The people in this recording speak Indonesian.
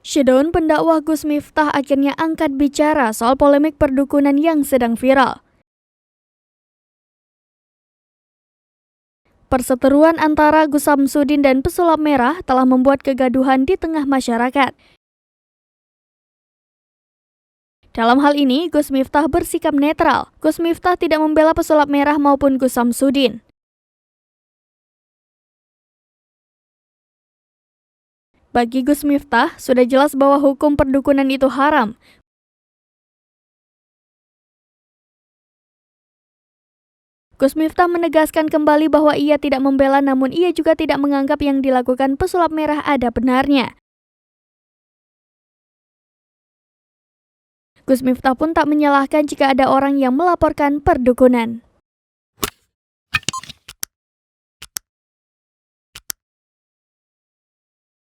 Syedon pendakwah Gus Miftah akhirnya angkat bicara soal polemik perdukunan yang sedang viral. Perseteruan antara Gus Samsudin dan pesulap merah telah membuat kegaduhan di tengah masyarakat. Dalam hal ini, Gus Miftah bersikap netral. Gus Miftah tidak membela pesulap merah maupun Gus Samsudin. Bagi Gus Miftah, sudah jelas bahwa hukum perdukunan itu haram. Gus Miftah menegaskan kembali bahwa ia tidak membela, namun ia juga tidak menganggap yang dilakukan pesulap merah ada benarnya. Gus Miftah pun tak menyalahkan jika ada orang yang melaporkan perdukunan.